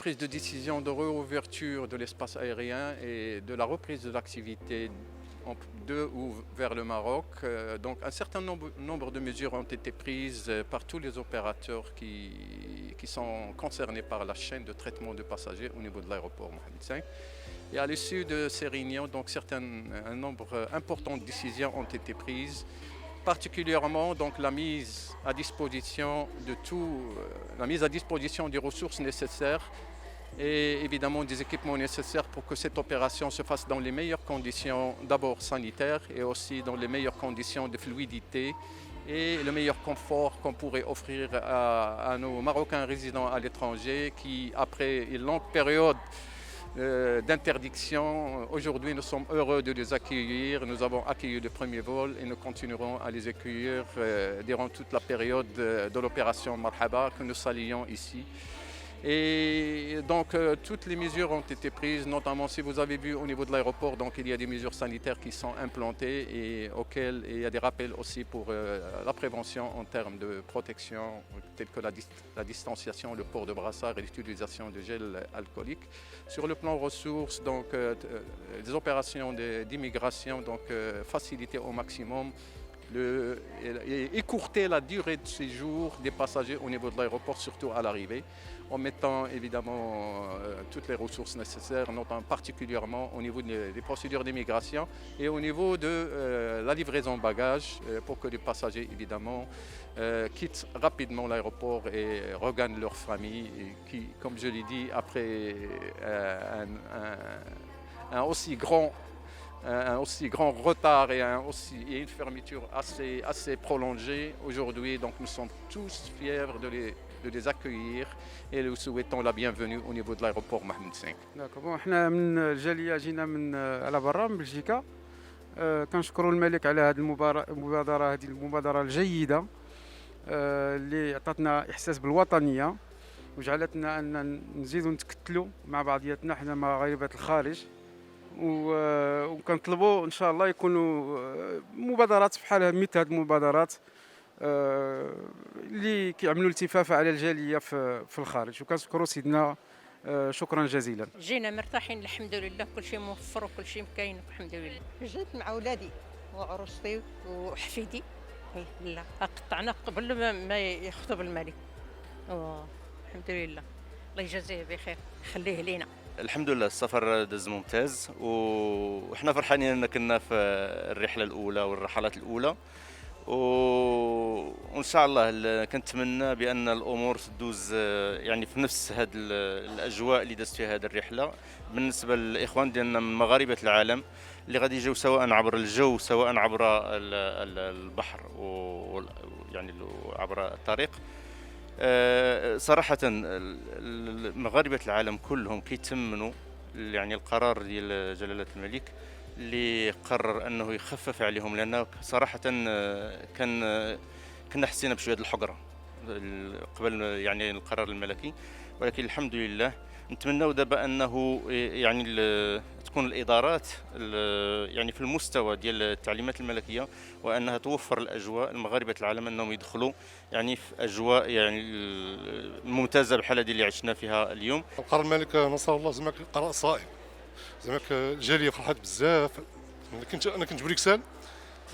prise de décision de réouverture de l'espace aérien et de la reprise de l'activité de ou vers le Maroc. Donc un certain nombre de mesures ont été prises par tous les opérateurs qui sont concernés par la chaîne de traitement de passagers au niveau de l'aéroport Mohamed V. Et à l'issue de ces réunions, donc un nombre important de décisions ont été prises, particulièrement donc la mise à disposition des ressources nécessaires et évidemment des équipements nécessaires pour que cette opération se fasse dans les meilleures conditions, d'abord sanitaires et aussi dans les meilleures conditions de fluidité et le meilleur confort qu'on pourrait offrir à nos Marocains résidents à l'étranger qui, après une longue période d'interdiction, aujourd'hui nous sommes heureux de les accueillir. Nous avons accueilli le premier vol et nous continuerons à les accueillir durant toute la période de l'opération Marhaba que nous saluons ici. Et donc toutes les mesures ont été prises, notamment si vous avez vu au niveau de l'aéroport, donc il y a des mesures sanitaires qui sont implantées et auxquelles il y a des rappels aussi pour la prévention en termes de protection, telles que la distanciation, le port de brassard et l'utilisation de gel alcoolique. Sur le plan ressources, donc des opérations d'immigration, donc faciliter au maximum et écourter la durée de séjour des passagers au niveau de l'aéroport, surtout à l'arrivée, en mettant évidemment toutes les ressources nécessaires, notamment particulièrement au niveau des procédures d'immigration et au niveau de la livraison bagages pour que les passagers évidemment quittent rapidement l'aéroport et regagnent leur famille et qui, comme je l'ai dit, après un aussi grand retard et une fermeture assez prolongée aujourd'hui. Donc nous sommes tous fiers de les accueillir et nous souhaitons la bienvenue au niveau de l'aéroport Mohamed V. داكو حنا من الجاليه جينا من على برا من بلجيكا. كنشكروا الملك على هذه المبادره الجيده اللي عطاتنا احساس بالوطنيه وجعلتنا ان نزيدوا نتكتلوا مع بعضياتنا حنا مغاربه الخارج. وكنطلبوا ان شاء الله يكونوا مبادرات بحال مثل هذه المبادرات اللي كيعملوا التفافه على الجاليه في الخارج. وكنشكروا سيدنا شكرا جزيلا. جينا مرتاحين الحمد لله، كل شيء موفر وكل شيء مكاين الحمد لله. جيت مع ولادي وعروستي وحفيدي. لا قطعنا قبل ما يخطب الملك. الحمد لله، الله يجازيه بخير، خليه لينا. الحمد لله السفر دز ممتاز وإحنا فرحانين أن كنا في الرحلة الأولى والرحلات الأولى وإن شاء الله كنتمنى بأن الأمور تدوز يعني في نفس هذه الأجواء اللي دازت فيها هذه الرحلة بالنسبة للإخوان ديالنا من مغاربة العالم اللي غادي يجيو سواء عبر الجو سواء عبر البحر يعني عبر الطريق. صراحة مغاربة العالم كلهم كيتمنوا يعني القرار ديال جلالة الملك اللي قرر أنه يخفف عليهم، لأنه صراحة كنا حسينا بشوية الحقرة قبل يعني القرار الملكي، ولكن الحمد لله نتمنوا دابا أنه يعني تكون الإدارات يعني في المستوى ديال التعليمات الملكية وأنها توفر الأجواء المغاربة العالم أنهم يدخلوا يعني في أجواء يعني الممتازة بحال هذه اللي عشنا فيها اليوم. القرار الملك نصر الله زعما قرار صائب، زعما الجالية فرحات بزاف. أنا كنت بريكسال،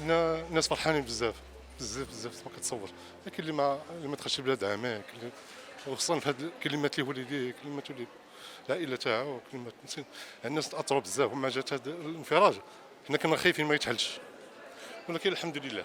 الناس فرحانين بزاف ما كتصور. لكن اللي ما دخلش البلاد عامين، وخصوصا في هاد الكلمات اللي وليدي كلمات وليد العائله تاعو كلمات الناس تاثروا بزاف. وما جات هذا الانفراج حنا كنا خايفين ما يتحلش، ولكن الحمد لله.